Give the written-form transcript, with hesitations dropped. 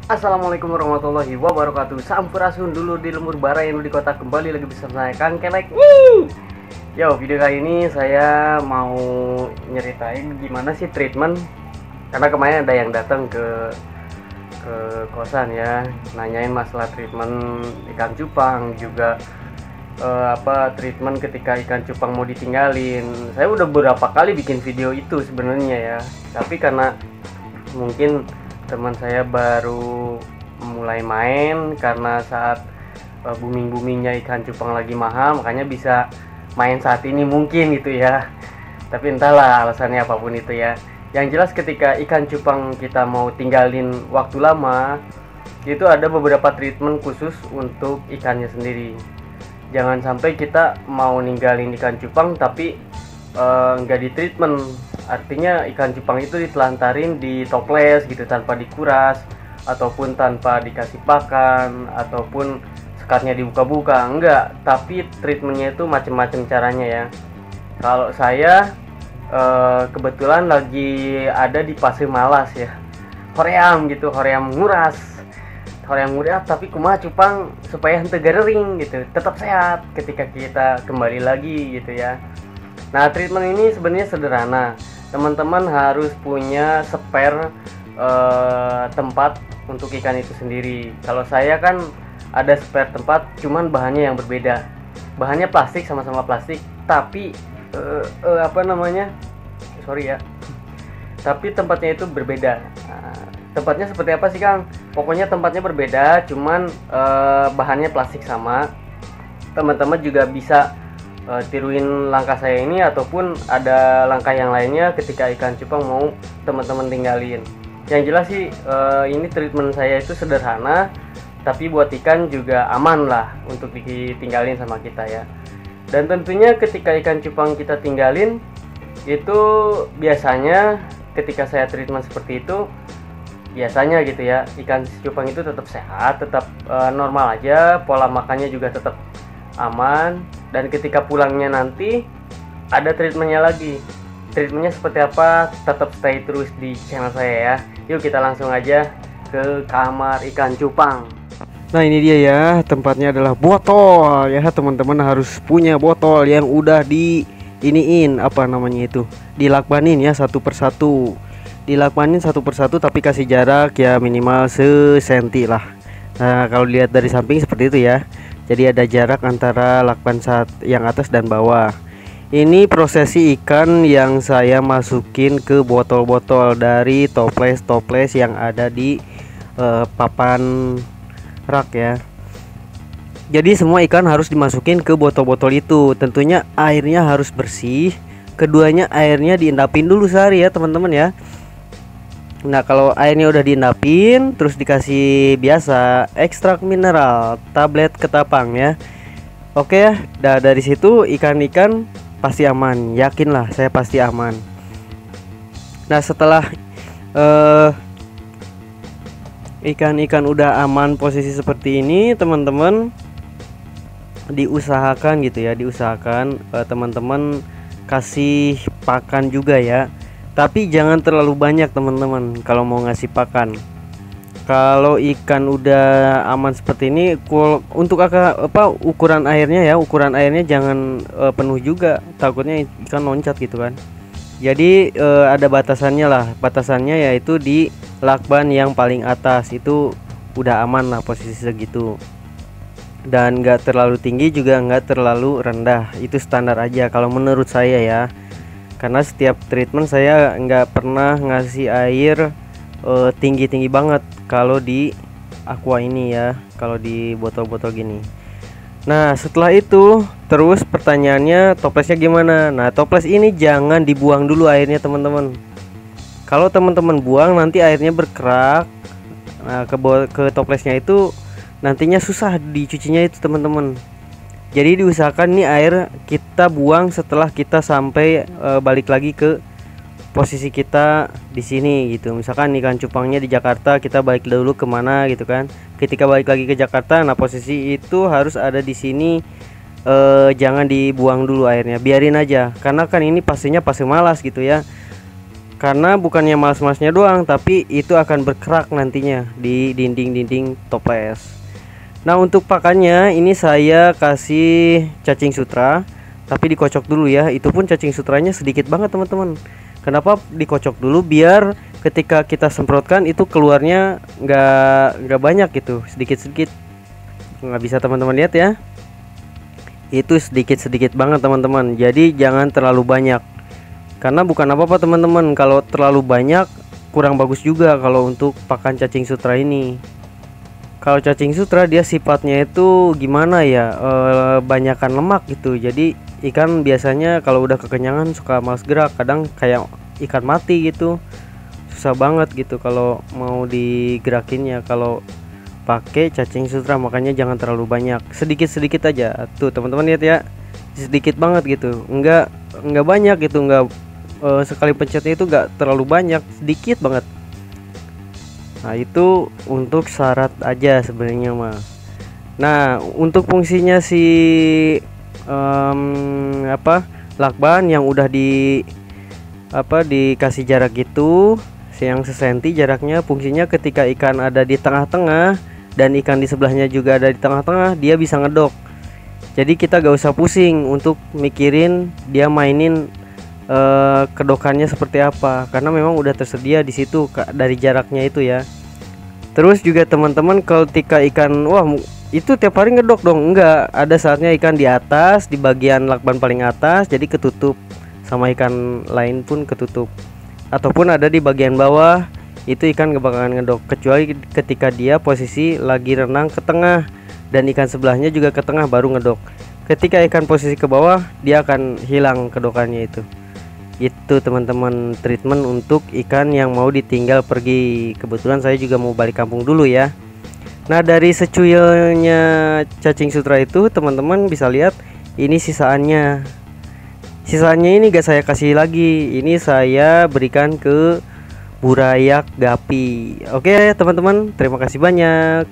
Assalamualaikum warahmatullahi wabarakatuh. Sampurasun dulu di lemur bara yang di kota, kembali lagi bersama saya Kang Kelek. Yo, video kali ini saya mau nyeritain gimana sih treatment, karena kemarin ada yang datang ke kosan ya, nanyain masalah treatment ikan cupang, juga treatment ketika ikan cupang mau ditinggalin. Saya udah beberapa kali bikin video itu sebenarnya ya, tapi karena mungkin teman saya baru mulai main, karena saat boomingnya ikan cupang lagi mahal, makanya bisa main saat ini mungkin gitu ya. Tapi entahlah alasannya apapun itu ya. Yang jelas ketika ikan cupang kita mau tinggalin waktu lama, itu ada beberapa treatment khusus untuk ikannya sendiri. Jangan sampai kita mau ninggalin ikan cupang tapi nggak di treatment. Artinya ikan cupang itu ditelantarin di toples gitu tanpa dikuras, ataupun tanpa dikasih pakan, ataupun sekatnya dibuka-buka, enggak. Tapi treatmentnya itu macam-macam caranya ya. Kalau saya kebetulan lagi ada di Pasir Malas ya, hoream gitu, hoream nguras tapi kumaha cupang supaya henteu garering gitu, tetap sehat ketika kita kembali lagi gitu ya. Nah, treatment ini sebenarnya sederhana. Teman-teman harus punya spare tempat untuk ikan itu sendiri. Kalau saya kan ada spare tempat, cuman bahannya yang berbeda. Bahannya plastik, sama-sama plastik, tapi sorry ya, tapi tempatnya itu berbeda. Tempatnya seperti apa sih Kang? Pokoknya tempatnya berbeda, cuman bahannya plastik sama. Teman-teman juga bisa tiruin langkah saya ini, ataupun ada langkah yang lainnya ketika ikan cupang mau teman-teman tinggalin. Yang jelas sih ini treatment saya itu sederhana, tapi buat ikan juga aman lah untuk ditinggalin sama kita ya. Dan tentunya ketika ikan cupang kita tinggalin, itu biasanya ketika saya treatment seperti itu, biasanya gitu ya, ikan cupang itu tetap sehat, tetap normal aja, pola makannya juga tetap aman. Dan ketika pulangnya nanti ada treatmentnya lagi. Treatmentnya seperti apa? Tetap stay terus di channel saya ya. Yuk kita langsung aja ke kamar ikan cupang. Nah, ini dia ya, tempatnya adalah botol ya. Teman-teman harus punya botol yang udah dilakbanin ya, satu persatu. Dilakbanin satu persatu, tapi kasih jarak ya minimal sesenti lah. Nah, kalau lihat dari samping seperti itu ya. Jadi ada jarak antara lakban saat yang atas dan bawah. Ini prosesi ikan yang saya masukin ke botol-botol dari toples yang ada di papan rak ya. Jadi semua ikan harus dimasukin ke botol-botol itu. Tentunya airnya harus bersih. Keduanya airnya diendapin dulu sehari ya teman-teman ya. Nah, kalau airnya udah diendapin, terus dikasih biasa ekstrak mineral tablet ketapang ya. Oke ya, dari situ ikan-ikan pasti aman, yakinlah saya pasti aman. Nah, setelah ikan-ikan udah aman posisi seperti ini, teman-teman diusahakan gitu ya, teman-teman kasih pakan juga ya. Tapi jangan terlalu banyak teman-teman kalau mau ngasih pakan. Kalau ikan udah aman seperti ini, untuk ukuran airnya jangan penuh juga, takutnya ikan loncat gitu kan. Jadi ada batasannya lah. Batasannya yaitu di lakban yang paling atas, itu udah aman lah posisi segitu. Dan nggak terlalu tinggi juga nggak terlalu rendah, itu standar aja kalau menurut saya ya. Karena setiap treatment saya nggak pernah ngasih air tinggi-tinggi banget kalau di aqua ini ya, kalau di botol-botol gini. Nah, setelah itu terus pertanyaannya, toplesnya gimana? Nah, toples ini jangan dibuang dulu airnya teman-teman. Kalau teman-teman buang nanti airnya berkerak. Nah, ke toplesnya itu nantinya susah dicucinya itu teman-teman. Jadi diusahakan nih air kita buang setelah kita sampai balik lagi ke posisi kita di sini gitu. Misalkan ikan cupangnya di Jakarta, kita balik dulu kemana gitu kan. Ketika balik lagi ke Jakarta, nah posisi itu harus ada di sini. Jangan dibuang dulu airnya, biarin aja. Karena kan ini pastinya Pasir Malas gitu ya. karena bukannya mas-masnya doang, tapi itu akan berkerak nantinya di dinding-dinding toples. Nah, untuk pakannya ini saya kasih cacing sutra, tapi dikocok dulu ya. Itu pun cacing sutranya sedikit banget teman-teman. Kenapa dikocok dulu? Biar ketika kita semprotkan itu keluarnya nggak banyak gitu, sedikit-sedikit. Nggak bisa teman-teman lihat ya. Itu sedikit-sedikit banget teman-teman. Jadi jangan terlalu banyak. Karena bukan apa-apa teman-teman, kalau terlalu banyak kurang bagus juga kalau untuk pakan cacing sutra ini. Kalau cacing sutra dia sifatnya itu gimana ya, banyakan lemak gitu. Jadi ikan biasanya kalau udah kekenyangan suka malas gerak, kadang kayak ikan mati gitu, susah banget gitu kalau mau digerakinnya kalau pakai cacing sutra. Makanya jangan terlalu banyak, sedikit-sedikit aja tuh teman-teman, lihat ya, sedikit banget gitu, enggak banyak gitu, enggak sekali pencetnya itu enggak terlalu banyak, sedikit banget. Nah, itu untuk syarat aja sebenarnya mah. Nah, untuk fungsinya si lakban yang udah dikasih jarak gitu, yang sesenti jaraknya, fungsinya ketika ikan ada di tengah-tengah dan ikan di sebelahnya juga ada di tengah-tengah, dia bisa ngedok. Jadi kita gak usah pusing untuk mikirin dia mainin kedokannya seperti apa, karena memang udah tersedia di situ dari jaraknya itu ya. Terus juga teman-teman, ketika ikan itu tiap hari ngedok dong, enggak, ada saatnya ikan di atas, di bagian lakban paling atas, jadi ketutup sama ikan lain pun ketutup, ataupun ada di bagian bawah, itu ikan gak bakalan ngedok, kecuali ketika dia posisi lagi renang ke tengah dan ikan sebelahnya juga ke tengah baru ngedok. Ketika ikan posisi ke bawah, dia akan hilang kedokannya itu. Itu teman-teman treatment untuk ikan yang mau ditinggal pergi. Kebetulan saya juga mau balik kampung dulu ya. Nah, dari secuilnya cacing sutra itu teman-teman bisa lihat ini sisaannya. Sisaannya ini gak saya kasih lagi, ini saya berikan ke burayak gapi. Oke teman-teman, terima kasih banyak.